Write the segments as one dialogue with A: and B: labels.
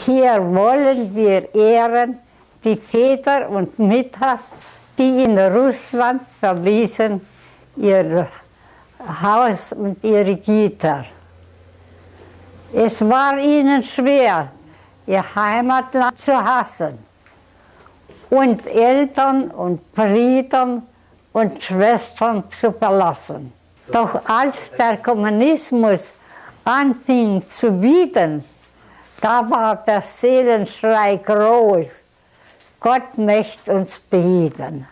A: Hier wollen wir ehren die Väter und Mütter, die in Russland verließen ihr Haus und ihre Güter. Es war ihnen schwer, ihr Heimatland zu hassen und Eltern und Brüder und Schwestern zu verlassen. Doch als der Kommunismus anfing zu bieten, da war der Seelenschrei groß. Gott möchte uns behüten.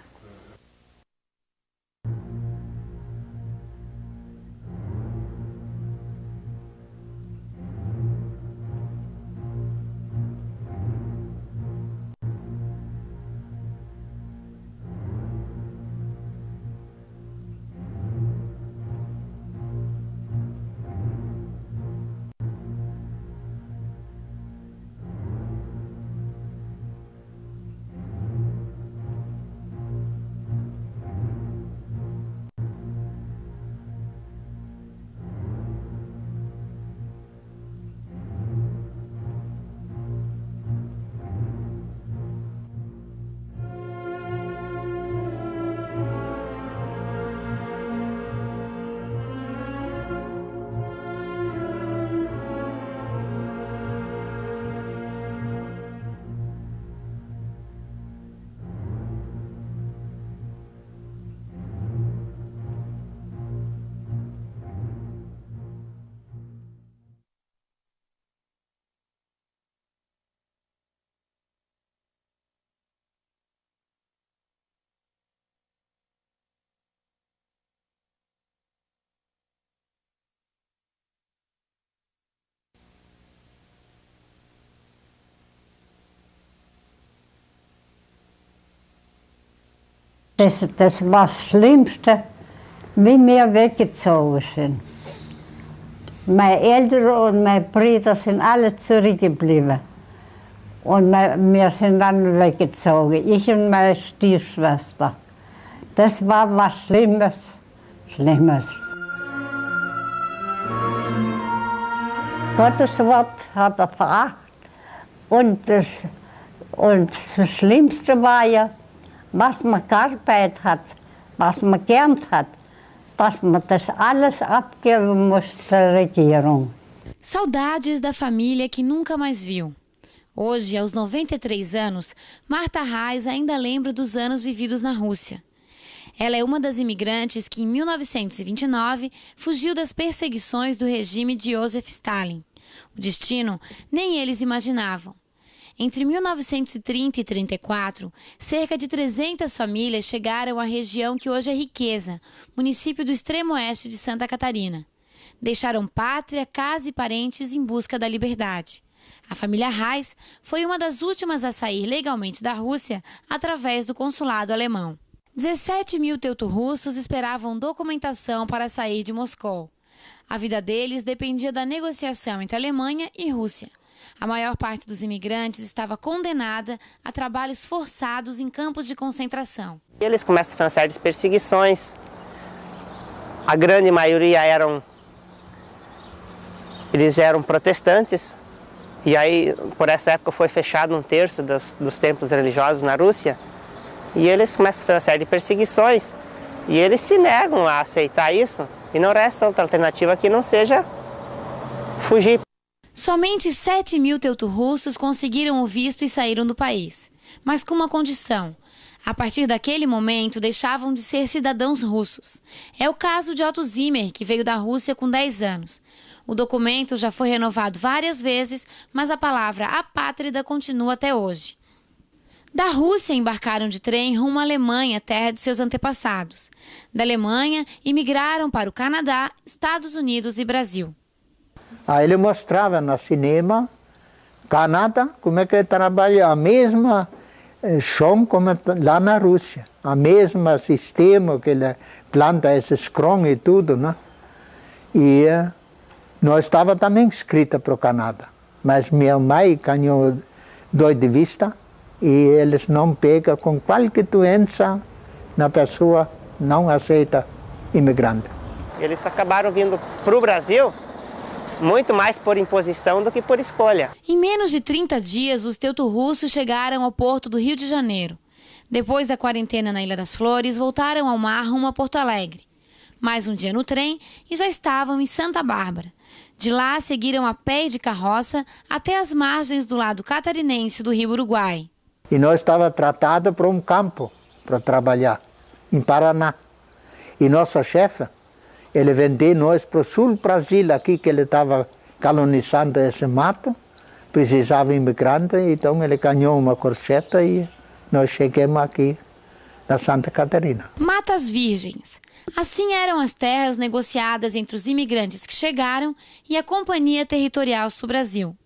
A: Das war das Schlimmste, wie wir weggezogen sind. Meine Eltern und meine Brüder sind alle zurückgeblieben. Und wir sind dann weggezogen, ich und meine Stiefschwester. Das war was Schlimmes, Schlimmes. Gottes Wort hat er veracht. Und das Schlimmste war ja, was man gearbeitet hat, was man gelernt hat, dass man das alles abgeben muss der Regierung.
B: Saudades da família que nunca mais viu. Hoje, aos 93 anos, Marta Reis ainda lembra dos anos vividos na Rússia. Ela é uma das imigrantes que, em 1929, fugiu das perseguições do regime de Joseph Stalin. O destino nem eles imaginavam. Entre 1930 e 1934, cerca de 300 famílias chegaram à região que hoje é Riqueza, município do extremo oeste de Santa Catarina. Deixaram pátria, casa e parentes em busca da liberdade. A família Reis foi uma das últimas a sair legalmente da Rússia através do consulado alemão. 17 mil teuto-russos esperavam documentação para sair de Moscou. A vida deles dependia da negociação entre Alemanha e Rússia. A maior parte dos imigrantes estava condenada a trabalhos forçados em campos de concentração.
C: Eles começam a fazer uma série de perseguições. A grande maioria eram protestantes. E aí, por essa época, foi fechado um terço dos templos religiosos na Rússia. E eles começam a fazer uma série de perseguições. E eles se negam a aceitar isso. E não resta outra alternativa que não seja fugir.
B: Somente 7 mil teuto-russos conseguiram o visto e saíram do país. Mas com uma condição. A partir daquele momento, deixavam de ser cidadãos russos. É o caso de Otto Zimmer, que veio da Rússia com 10 anos. O documento já foi renovado várias vezes, mas a palavra apátrida continua até hoje. Da Rússia, embarcaram de trem rumo à Alemanha, terra de seus antepassados. Da Alemanha, imigraram para o Canadá, Estados Unidos e Brasil.
D: Aí ele mostrava no cinema, Canadá, como é que trabalha a mesma chão como lá na Rússia. A mesma sistema que ele planta esses grãos e tudo, né? E nós estava também inscrita para o Canadá. Mas minha mãe ganhou dor de vista e eles não pegam com qualquer doença na pessoa, não aceita imigrante.
C: Eles acabaram vindo para o Brasil muito mais por imposição do que por escolha.
B: Em menos de 30 dias, os teuto-russos chegaram ao porto do Rio de Janeiro. Depois da quarentena na Ilha das Flores, voltaram ao mar rumo a Porto Alegre. Mais um dia no trem e já estavam em Santa Bárbara. De lá, seguiram a pé e de carroça até as margens do lado catarinense do Rio Uruguai.
D: E nós estávamos tratados para um campo para trabalhar, em Paraná. E nosso chefe, ele vendeu nós para o sul do Brasil, aqui que ele estava colonizando esse mato, precisava de imigrante, então ele ganhou uma corcheta e nós chegamos aqui na Santa Catarina.
B: Matas Virgens. Assim eram as terras negociadas entre os imigrantes que chegaram e a Companhia Territorial Sul-Brasil.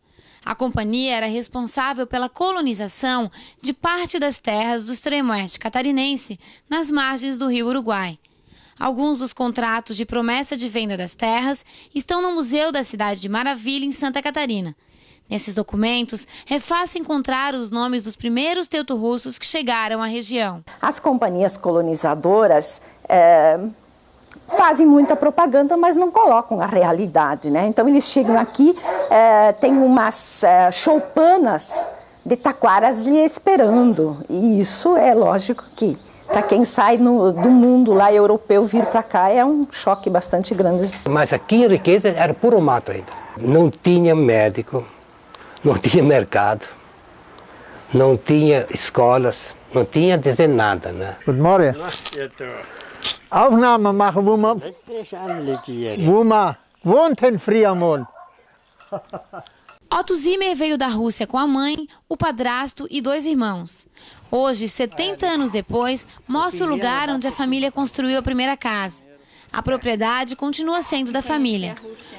B: A companhia era responsável pela colonização de parte das terras do extremo oeste catarinense nas margens do Rio Uruguai. Alguns dos contratos de promessa de venda das terras estão no Museu da Cidade de Maravilha, em Santa Catarina. Nesses documentos, é fácil encontrar os nomes dos primeiros teuto-russos que chegaram à região.
E: As companhias colonizadoras fazem muita propaganda, mas não colocam a realidade, né? Então eles chegam aqui, tem umas choupanas de taquaras lhe esperando. E isso é lógico que, para quem sai do mundo lá europeu, vir para cá é um choque bastante grande.
F: Mas aqui a riqueza era puro mato ainda. Não tinha médico, não tinha mercado, não tinha escolas, não tinha dizer nada, né?
D: Guten Morgen. Aufnahme machen, wo man wohnt in Friamon.
B: Otto Zimmer veio da Rússia com a mãe, o padrasto e 2 irmãos. Hoje, 70 anos depois, mostra o lugar onde a família construiu a primeira casa. A propriedade continua sendo da família.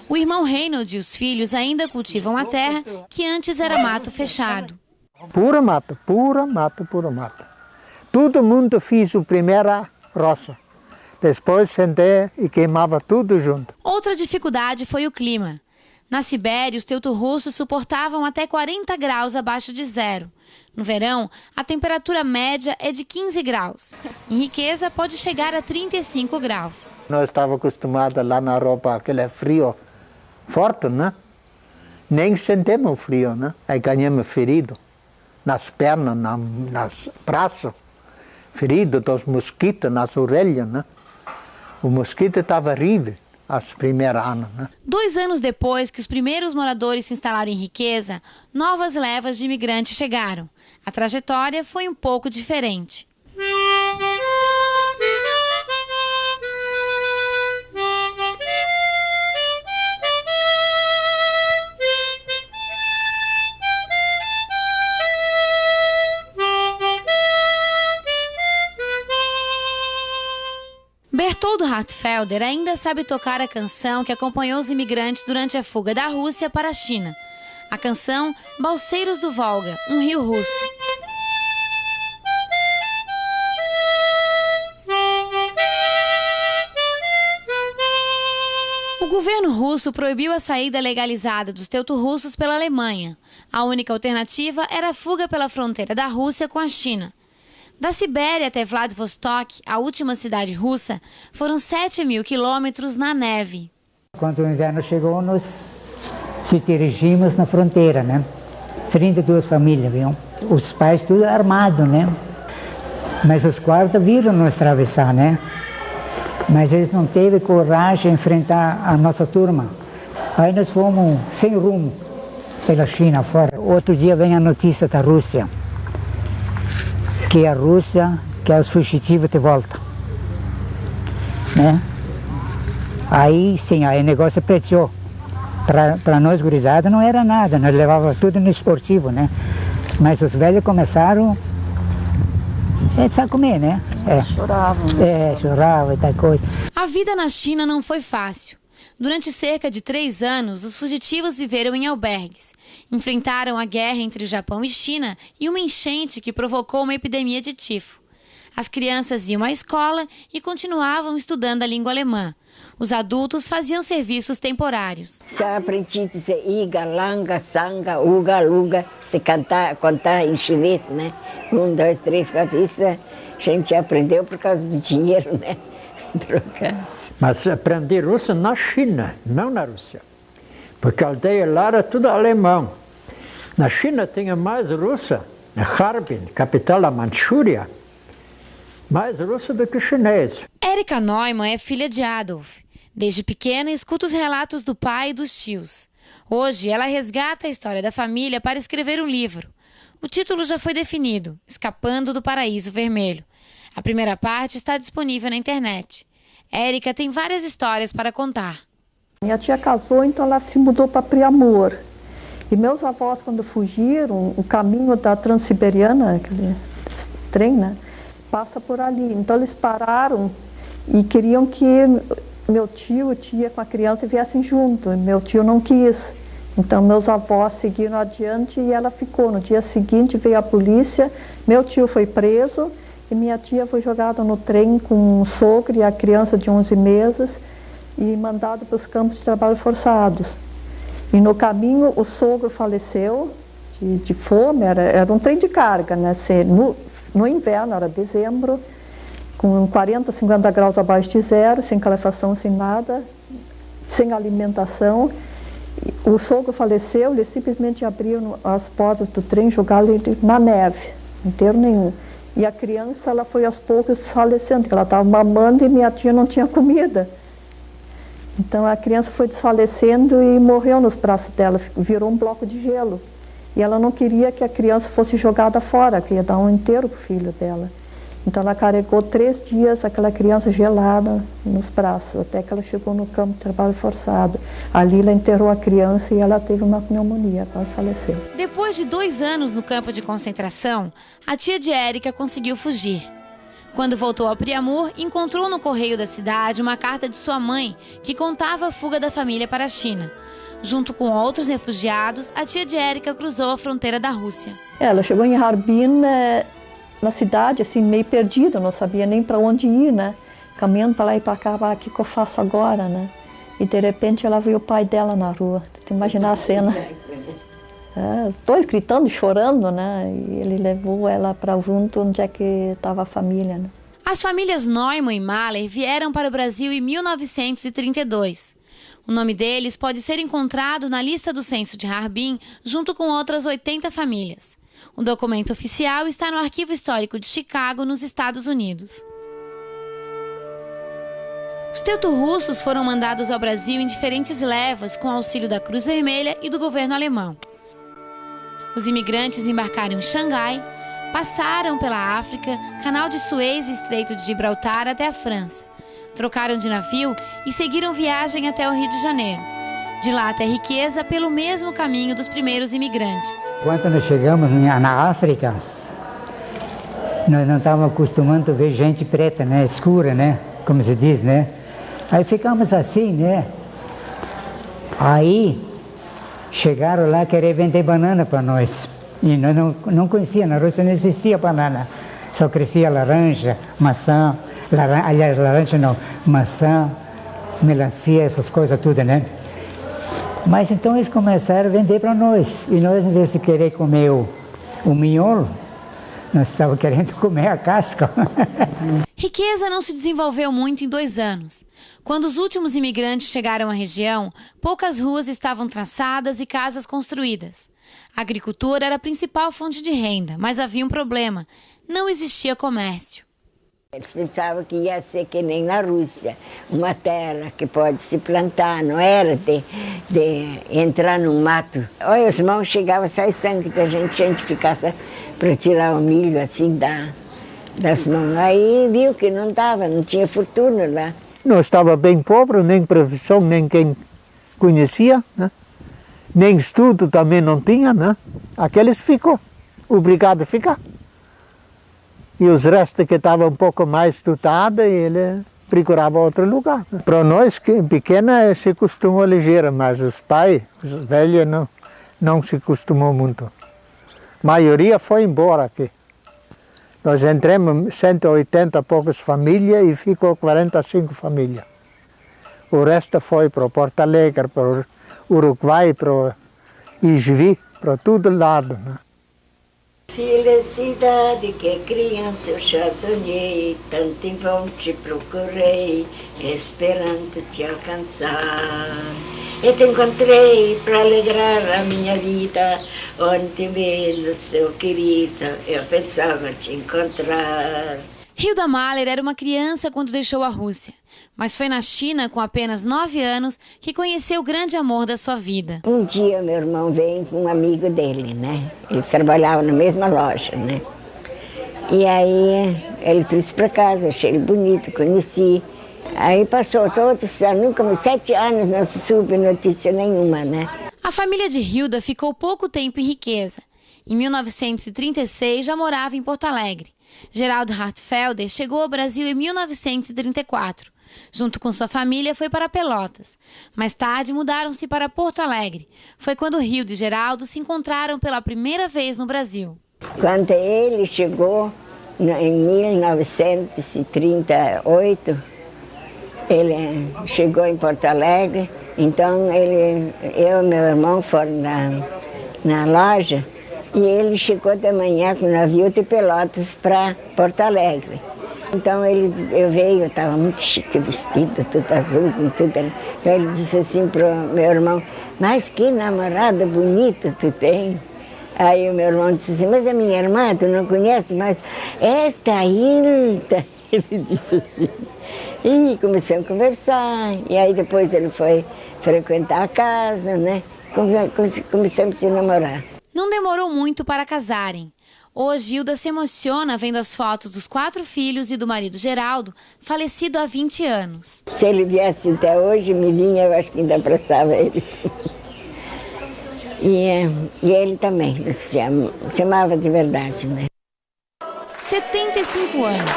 B: O irmão Reinhold e os filhos ainda cultivam a terra que antes era mato fechado.
D: Pura mata, pura mata, pura mata. Todo mundo fez a primeira roça. Depois sentei e queimava tudo junto.
B: Outra dificuldade foi o clima. Na Sibéria, os teuto-russos suportavam até 40 graus abaixo de zero. No verão, a temperatura média é de 15 graus. Em Riqueza, pode chegar a 35 graus.
D: Nós estávamos acostumados lá na Europa, aquele frio forte, né? Nem sentimos o frio, né? Aí ganhamos ferido nas pernas, nas braços, ferido dos mosquitos, nas orelhas, né? O mosquito estava horrível. Os primeiros anos, né?
B: 2 anos depois que os primeiros moradores se instalaram em Riqueza, novas levas de imigrantes chegaram. A trajetória foi um pouco diferente. Bertoldo Hartfelder ainda sabe tocar a canção que acompanhou os imigrantes durante a fuga da Rússia para a China. A canção Balseiros do Volga, um rio russo. O governo russo proibiu a saída legalizada dos teuto-russos pela Alemanha. A única alternativa era a fuga pela fronteira da Rússia com a China. Da Sibéria até Vladivostok, a última cidade russa, foram 7.000 quilômetros na neve.
G: Quando o inverno chegou, nós se dirigimos na fronteira, né? 32 famílias, viu? Os pais tudo armado, né? Mas os guardas viram nós atravessar, né? Mas eles não teve coragem de enfrentar a nossa turma. Aí nós fomos sem rumo pela China fora. Outro dia vem a notícia da Rússia, que a Rússia quer os fugitivos de volta, né? Aí sim, aí o negócio apertou. Para nós gurizada não era nada, nós levávamos tudo no esportivo, né? Mas os velhos começaram a comer, né?
E: Choravam.
G: Choravam e tal coisa.
B: A vida na China não foi fácil. Durante cerca de 3 anos, os fugitivos viveram em albergues. Enfrentaram a guerra entre Japão e China e uma enchente que provocou uma epidemia de tifo. As crianças iam à escola e continuavam estudando a língua alemã. Os adultos faziam serviços temporários.
H: Se aprendi a dizer iga, langa, sanga, uga, luga, se contar em chinês, né? 1, 2, 3, 4, isso a gente aprendeu por causa do dinheiro, né? Trocar.
I: Mas aprendi russo na China, não na Rússia. porque a aldeia lá era tudo alemão. Na China tinha mais russa, na Harbin, capital da Manchúria, mais russa do que chinês.
B: Erika Neumann é filha de Adolf. Desde pequena, escuta os relatos do pai e dos tios. Hoje, ela resgata a história da família para escrever um livro. O título já foi definido, Escapando do Paraíso Vermelho. A primeira parte está disponível na internet. Erika tem várias histórias para contar.
J: Minha tia casou, então ela se mudou para Priamor. E meus avós, quando fugiram, o caminho da Transiberiana, aquele trem, né, passa por ali. Então eles pararam e queriam que meu tio e tia com a criança viessem junto. Meu tio não quis. Então meus avós seguiram adiante e ela ficou. No dia seguinte veio a polícia, meu tio foi preso e minha tia foi jogada no trem com o sogro e a criança de 11 meses e mandada para os campos de trabalho forçados. E no caminho o sogro faleceu de fome, era um trem de carga, né? No inverno, era dezembro, com 40, 50 graus abaixo de zero, sem calefação, sem nada, sem alimentação. O sogro faleceu, eles simplesmente abriram as portas do trem, jogaram ele na neve, inteiro nenhum. E a criança, ela foi aos poucos desfalecendo, porque ela estava mamando e minha tia não tinha comida. Então a criança foi desfalecendo e morreu nos braços dela, virou um bloco de gelo. E ela não queria que a criança fosse jogada fora, que ia dar um inteiro para o filho dela. Então ela carregou 3 dias aquela criança gelada nos braços, até que ela chegou no campo de trabalho forçado. Ali ela enterrou a criança e ela teve uma pneumonia, quase faleceu.
B: Depois de 2 anos no campo de concentração, a tia de Erika conseguiu fugir. Quando voltou a Priamor, encontrou no correio da cidade uma carta de sua mãe que contava a fuga da família para a China. Junto com outros refugiados, a tia de Erika cruzou a fronteira da Rússia.
J: Ela chegou em Harbin, na cidade, assim, meio perdida, não sabia nem para onde ir, né? Caminhando para lá e para cá, o que eu faço agora, né? E de repente ela viu o pai dela na rua. Tu imaginar a cena? Os dois gritando e chorando, né? E ele levou ela para junto onde é que estava a família, né?
B: As famílias Neumann e Mahler vieram para o Brasil em 1932. O nome deles pode ser encontrado na lista do censo de Harbin, junto com outras 80 famílias. O documento oficial está no Arquivo Histórico de Chicago, nos Estados Unidos. Os teuto-russos foram mandados ao Brasil em diferentes levas, com auxílio da Cruz Vermelha e do governo alemão. Os imigrantes embarcaram em Xangai, passaram pela África, Canal de Suez e Estreito de Gibraltar até a França. Trocaram de navio e seguiram viagem até o Rio de Janeiro. De lá até Riqueza, pelo mesmo caminho dos primeiros imigrantes.
G: Quando nós chegamos na África, nós não estávamos acostumados a ver gente preta, né? Escura, né? Como se diz, né? Aí ficamos assim, né? Aí chegaram lá querer vender banana para nós. E nós não conhecíamos, na Rússia não existia banana. Só crescia laranja, maçã, aliás, laranja não, maçã, melancia, essas coisas tudo, né? Mas então eles começaram a vender para nós. E nós, em vez de querer comer o miolo, nós estávamos querendo comer a casca.
B: Riqueza não se desenvolveu muito em 2 anos. Quando os últimos imigrantes chegaram à região, poucas ruas estavam traçadas e casas construídas. A agricultura era a principal fonte de renda, mas havia um problema: não existia comércio.
H: Eles pensavam que ia ser que nem na Rússia, uma terra que pode se plantar, não era de entrar no mato. Olha, os mãos chegavam a sair sangue da gente ficasse para tirar o milho assim das mãos. Aí viu que não dava, não tinha fortuna lá.
D: Não estava bem pobre, nem profissão, nem quem conhecia, né? Nem estudo também não tinha, né? Aqueles ficou, obrigado a ficar. E os restos que estavam um pouco mais estudados, ele procurava outro lugar. Para nós, que pequena, se costumou ligeira, mas os pais, os velhos, não se costumou muito. A maioria foi embora aqui. Nós entramos 180 e poucas famílias e ficou 45 famílias. O resto foi para Porto Alegre, para o Uruguai, para o Ijuí, para todo lado, né?
H: Felicidade que criança eu já sonhei, tanto em vão te procurei, esperando te alcançar. Eu te encontrei para alegrar a minha vida, onde te vejo, seu querido, eu pensava te encontrar.
B: Hilda Mahler era uma criança quando deixou a Rússia, mas foi na China, com apenas 9 anos, que conheceu o grande amor da sua vida.
H: Um dia meu irmão veio com um amigo dele, né? Eles trabalhavam na mesma loja, né? E aí ele trouxe para casa, achei ele bonito, conheci. Aí passou todos, nunca, 7 anos não se soube notícia nenhuma, né?
B: A família de Hilda ficou pouco tempo em riqueza. Em 1936 já morava em Porto Alegre. Geraldo Hartfelder chegou ao Brasil em 1934. Junto com sua família foi para Pelotas. Mais tarde mudaram-se para Porto Alegre. Foi quando Hilda e Geraldo se encontraram pela primeira vez no Brasil.
H: Quando ele chegou em 1938, ele chegou em Porto Alegre, então eu e meu irmão foram na loja e ele chegou de manhã com o navio de Pelotas para Porto Alegre. Então eu veio, eu estava muito chique vestida, tudo azul, com tudo. Então ele disse assim para o meu irmão, mas que namorada bonita tu tem. Aí o meu irmão disse assim, mas a minha irmã, tu não conhece, mas esta Hilda, ele disse assim. E começamos a conversar, e aí depois ele foi frequentar a casa, né? Começamos a se namorar.
B: Não demorou muito para casarem. Hoje, Hilda se emociona vendo as fotos dos 4 filhos e do marido Geraldo, falecido há 20 anos.
H: Se ele viesse até hoje, me vinha, eu acho que ainda abraçava ele. E ele também, se amava de verdade, né?
B: 75 anos.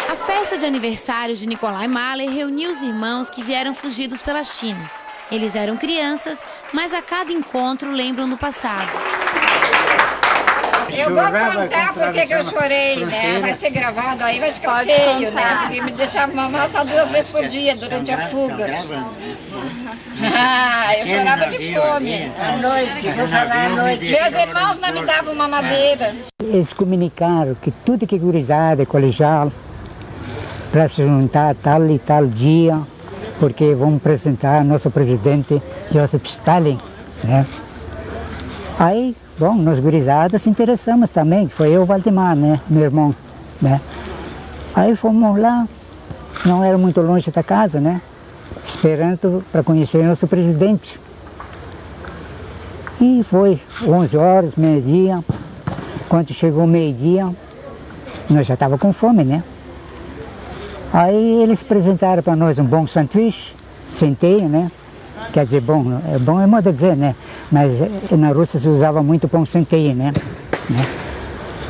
B: A festa de aniversário de Nicolai Mahler reuniu os irmãos que vieram fugidos pela China. Eles eram crianças, mas a cada encontro lembram do passado.
K: Eu vou contar porque que eu chorei, né? Vai ser gravado aí, vai ficar feio, né? Porque me deixava mamar só 2 vezes por dia durante a fuga. Eu chorava de fome.
H: À noite, vou falar à noite.
K: Meus irmãos não me davam mamadeira.
G: Eles comunicaram que tudo que é gurizada, colegial, para se juntar tal e tal dia, porque vamos apresentar nosso presidente Joseph Stalin, né? Aí, bom, nós gurizadas se interessamos também, foi eu e o Valdemar, né, meu irmão, né? Aí fomos lá, não era muito longe da casa, né, esperando para conhecer nosso presidente. E foi 11 horas, meio-dia, quando chegou meio-dia, nós já estávamos com fome, né? Aí eles apresentaram para nós um bom sanduíche, centeio, né? Quer dizer, bom é modo de dizer, né? Mas na Rússia se usava muito pão centeio, né?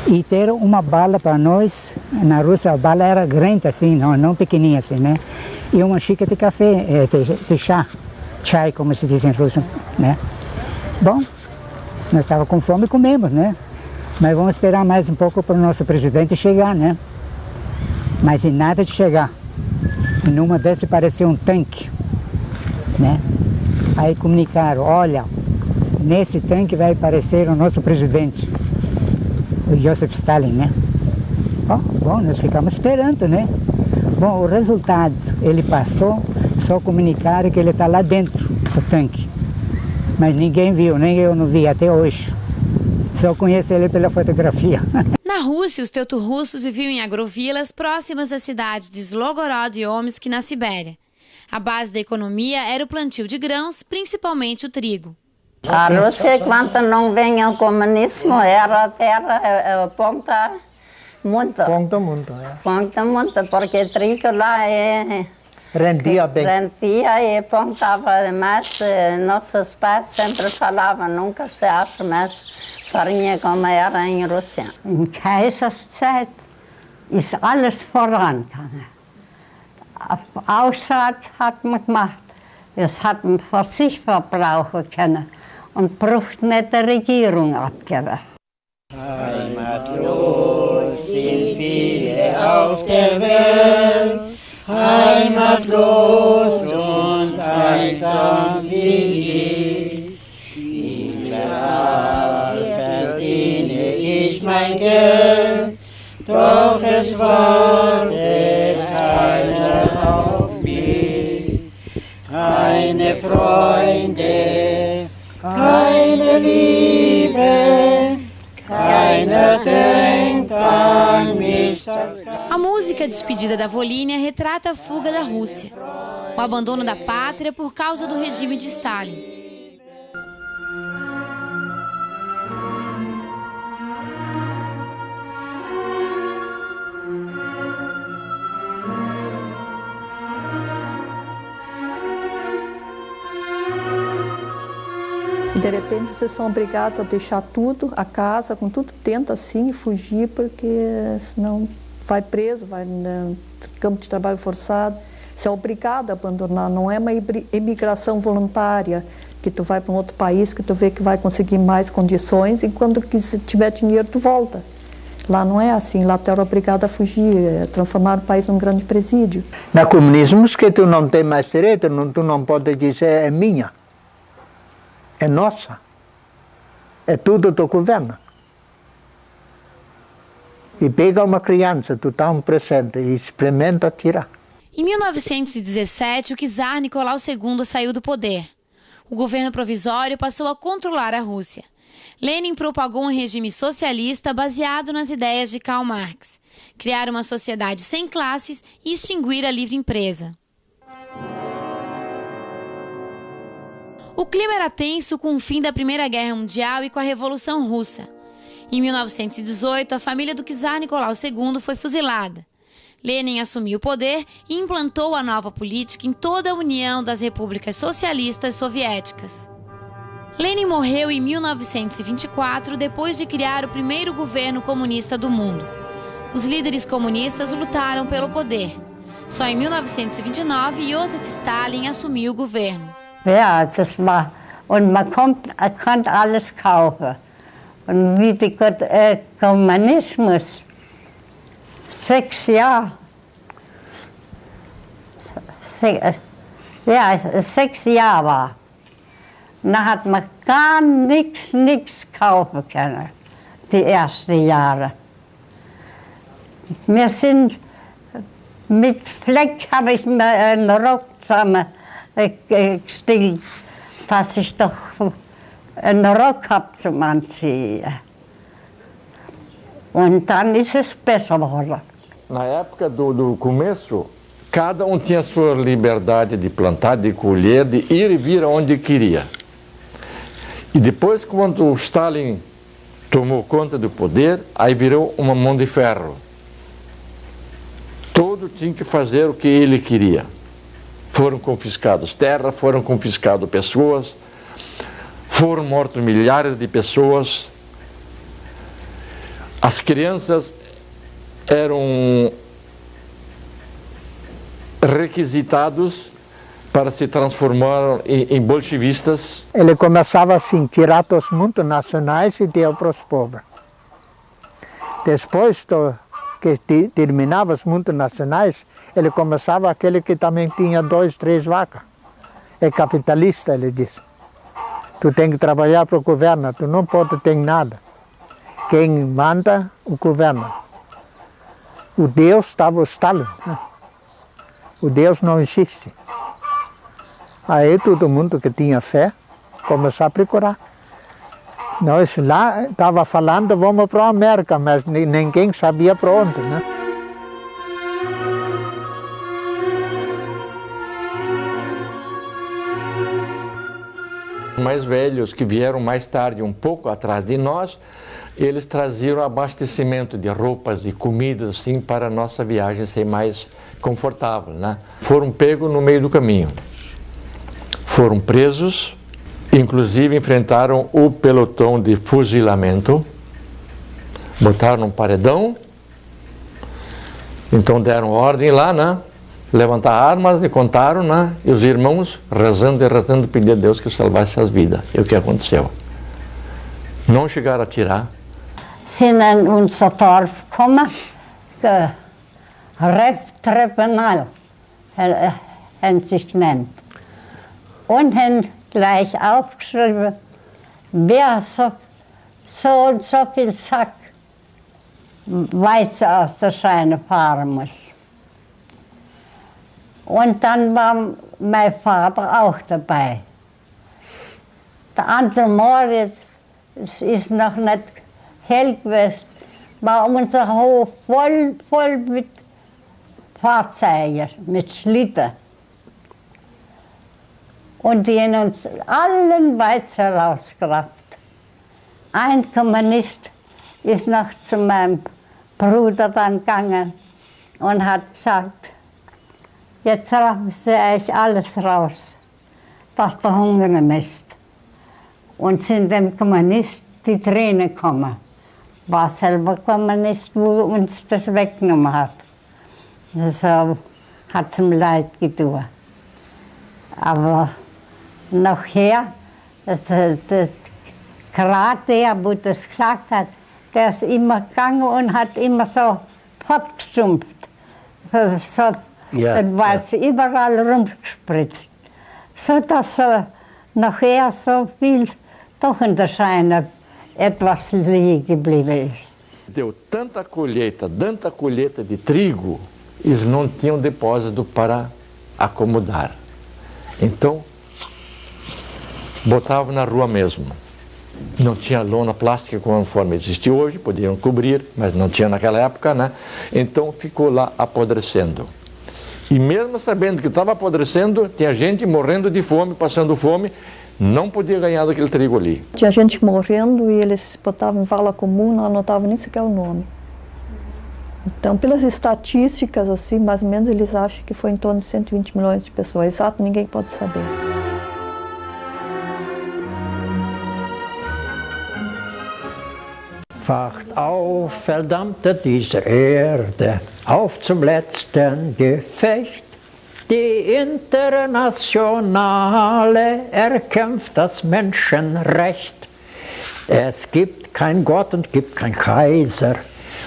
G: E ter uma bala para nós, na Rússia a bala era grande assim, não pequenininha assim, né? E uma xícara de café, de chá, chai como se diz em russo, né? Bom, nós estávamos com fome e comemos, né? Mas vamos esperar mais um pouco para o nosso presidente chegar, né? Mas em nada de chegar. Numa dessas apareceu um tanque, né? Aí comunicaram, olha, nesse tanque vai aparecer o nosso presidente, o Joseph Stalin, né? Bom, nós ficamos esperando, né? Bom, o resultado, ele passou, só comunicaram que ele está lá dentro do tanque. Mas ninguém viu, nem eu não vi até hoje. Só conheço ele pela fotografia.
B: Na Rússia, os teuto-russos viviam em agrovilas próximas às cidades de Slogorod e Omsk, na Sibéria. A base da economia era o plantio de grãos, principalmente o trigo.
A: A Rússia, enquanto não venha o comunismo, era terra ponta muito.
D: Ponta muito, é.
A: Ponta muito, porque trigo lá
D: rendia bem.
A: Rendia e pontava mais. Nossos pais sempre falavam, nunca se acha mais farinha como era em Rússia. In Kaiserszeit ist alles vorangegangen. Aussaat hat man gemacht. Es hat man für sich verbrauchen können und braucht nicht die Regierung abgeben.
L: Heimatlos sind viele auf der Welt, heimatlos und einsam wie ich. Im Grab verdiene ich mein Geld, doch es wartet Freunde, keine Liebe, keiner denkt an mich.
B: A música Despedida da Volhynia retrata a fuga da Rússia, o abandono da pátria por causa do regime de Stalin.
J: E de repente vocês são obrigados a deixar tudo, a casa, com tudo dentro assim, e fugir, porque senão vai preso, vai no campo de trabalho forçado. Você é obrigado a abandonar, não é uma imigração voluntária, que tu vai para um outro país, que tu vê que vai conseguir mais condições, e quando tiver dinheiro tu volta. Lá não é assim, lá tu era obrigado a fugir, transformar o país num grande presídio.
D: No comunismo, que tu não tem mais direito, tu não pode dizer é minha. É nossa. É tudo do governo. E pega uma criança, tu dá um presente e experimenta tirar.
B: Em 1917, o czar Nicolau II saiu do poder. O governo provisório passou a controlar a Rússia. Lenin propagou um regime socialista baseado nas ideias de Karl Marx. Criar uma sociedade sem classes e extinguir a livre empresa. O clima era tenso com o fim da Primeira Guerra Mundial e com a Revolução Russa. Em 1918, a família do czar Nicolau II foi fuzilada. Lenin assumiu o poder e implantou a nova política em toda a União das Repúblicas Socialistas Soviéticas. Lenin morreu em 1924, depois de criar o primeiro governo comunista do mundo. Os líderes comunistas lutaram pelo poder. Só em 1929, Josef Stalin assumiu o governo.
A: Ja, das war, und man konnte alles kaufen. Und wie der Kommunismus 6 Jahre, 6 Jahre war, da hat man gar nichts kaufen können, die ersten Jahre. Wir sind mit Fleck, habe ich mir einen Rock zusammengestellt, dass ich doch einen Rock habe zum Anziehen. Und dann ist es besser geworden.
M: Na época do começo, cada tinha a sua liberdade de plantar, de colher, de ir e vir aonde queria. E depois, quando o Stalin tomou conta do poder, aí virou uma mão de ferro. Todo tinha que fazer o que ele queria. Foram confiscados terras, foram confiscadas pessoas, foram mortos milhares de pessoas. As crianças eram requisitados para se transformar em bolchevistas.
D: Ele começava assim, tirar dos multinacionais e deu para os pobres. Depois que terminava os multinacionais, ele começava aquele que também tinha 2, 3 vacas. É capitalista, ele disse. Tu tem que trabalhar para o governo, tu não pode ter nada. Quem manda, o governo. O Deus estava o Stalin. O Deus não existe. Aí todo mundo que tinha fé começou a procurar. Nós lá estava falando, vamos para a América, mas ninguém sabia para onde, né?
M: Os mais velhos que vieram mais tarde, um pouco atrás de nós, eles traziam abastecimento de roupas e comidas assim para a nossa viagem ser mais confortável, né? Foram pegos no meio do caminho. Foram presos, inclusive enfrentaram o pelotão de fuzilamento, botaram num paredão, então deram ordem lá, né? Levantar armas e contaram, né? E os irmãos rezando e rezando, pedindo a Deus que salvasse as vidas. E o que aconteceu? Não chegaram a tirar.
A: Sind in unser Dorf gekommen, Tribunal, haben sich genannt. Und haben gleich aufgeschrieben, wer so und so viel Sack Weizen aus der Scheune fahren muss. Und dann war mein Vater auch dabei. Der andere Morgen, es ist noch nicht hell gewesen, war unser Hof voll mit Fahrzeugen, mit Schlitten. Und die haben uns allen Weizen rausgerafft. Ein Kommunist ist noch zu meinem Bruder dann gegangen und hat gesagt, jetzt raffen sie euch alles raus, dass der Hunger ist. Und sind dem Kommunist die Tränen gekommen. War selber Kommunist, wo uns das weggenommen hat. Das hat zum Leid getan. Aber nachher, gerade der, wo das gesagt hat, der ist immer gegangen und hat immer so fortgestumpft. So, weil sie überall rumgespritzt. So dass nachher so viel doch in der Scheine etwas liegen geblieben ist.
M: Deu tanta colheita de trigo, eles não tinham depósito para acomodar. Então, botavam na rua mesmo. Não tinha lona plástica conforme existe hoje, podiam cobrir, mas não tinha naquela época, né? Então ficou lá apodrecendo. E mesmo sabendo que estava apodrecendo, tinha gente morrendo de fome, passando fome, não podia ganhar daquele trigo ali.
J: Tinha gente morrendo e eles botavam em vala comum, não anotavam nem sequer o nome. Então, pelas estatísticas, assim, mais ou menos, eles acham que foi em torno de 120 milhões de pessoas. Exato, ninguém pode saber.
I: Wacht auf, verdammte dieser Erde, auf zum letzten Gefecht. Die Internationale erkämpft das Menschenrecht. Es gibt kein Gott und gibt kein Kaiser.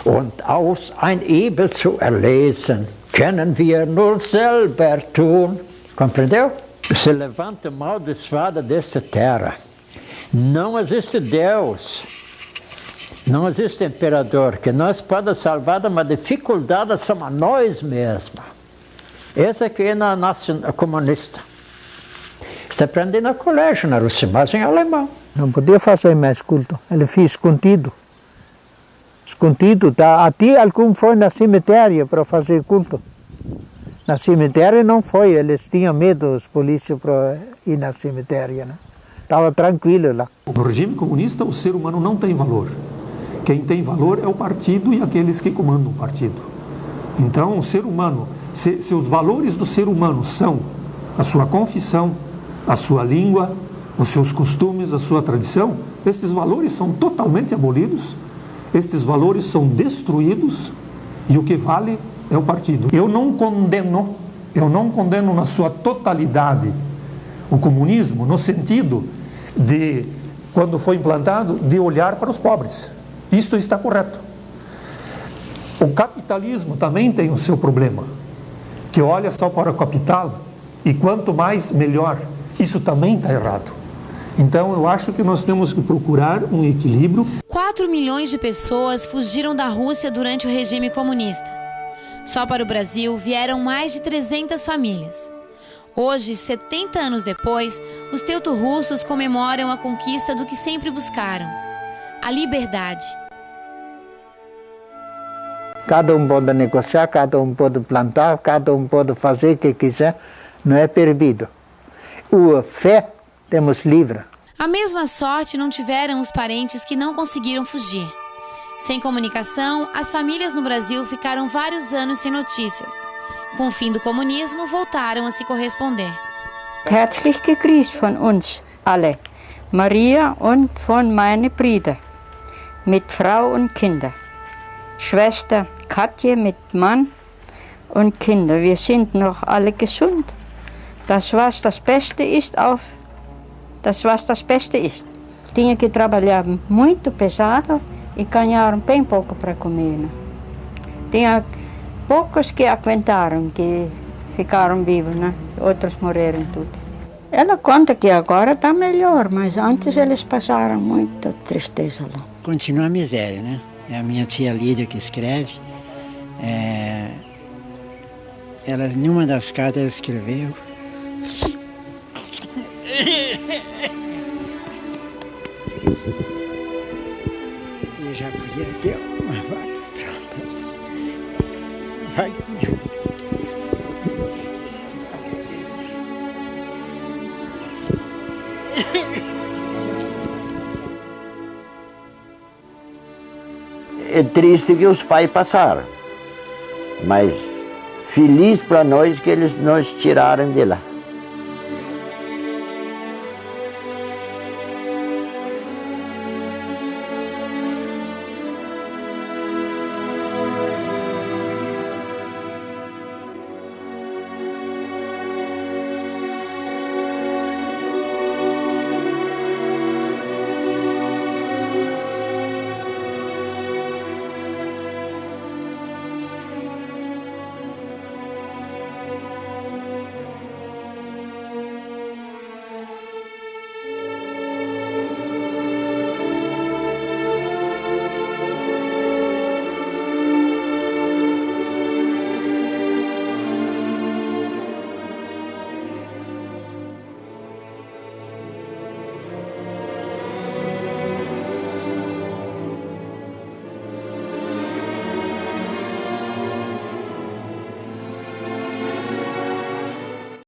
I: Und aus ein Übel zu erlesen, können wir nur selber tun. Compreendeu? Se levanta o amaldiçoado desta terra. Não existe Deus. Não existe imperador que nós possa salvar de uma dificuldade, somos nós mesmos. Essa aqui é a nação comunista. Você aprende no colégio, na Rússia, mas em alemão.
D: Não podia fazer mais culto, ele fez escondido. Escondido, tá? Até algum foi na cemitério para fazer culto. Na cemitério não foi, eles tinham medo, os polícias, para ir na cemitério, né? Estava tranquilo lá.
N: No regime comunista, o ser humano não tem valor. Quem tem valor é o partido e aqueles que comandam o partido. Então, o ser humano, se os valores do ser humano são a sua confissão, a sua língua, os seus costumes, a sua tradição, estes valores são totalmente abolidos, estes valores são destruídos e o que vale é o partido. Eu não condeno na sua totalidade o comunismo no sentido de, quando foi implantado, de olhar para os pobres. Isto está correto. O capitalismo também tem o seu problema, que olha só para o capital e quanto mais, melhor. Isso também está errado. Então, eu acho que nós temos que procurar um equilíbrio.
B: 4 milhões de pessoas fugiram da Rússia durante o regime comunista. Só para o Brasil vieram mais de 300 famílias. Hoje, 70 anos depois, os teuto-russos comemoram a conquista do que sempre buscaram: a liberdade.
D: Cada um pode negociar, cada um pode plantar, cada um pode fazer o que quiser, não é proibido. A fé temos livre.
B: A mesma sorte não tiveram os parentes que não conseguiram fugir. Sem comunicação, as famílias no Brasil ficaram vários anos sem notícias. Com o fim do comunismo, voltaram a se corresponder.
O: Herzlich gegrüßt von uns alle, Maria und von meinen Brüdern, mit Frau und Kinder. Schwester Katja mit Mann und Kinder. Wir sind noch alle gesund. Das, was das Beste ist, Tinha que trabalhar muito pesado e ganharam bem pouco para comer. Né? Tinha poucos que aguentaram, que ficaram vivos, né? Outros morreram tudo. Ela conta que agora está melhor, mas antes eles passaram muita tristeza lá.
P: Continua a miséria, né? É a minha tia Lídia que escreve.
L: Ela, em uma das cartas, ela escreveu. Eu já podia ter uma vaca.
P: É triste que os pais passaram, mas feliz para nós que eles nos tiraram de lá.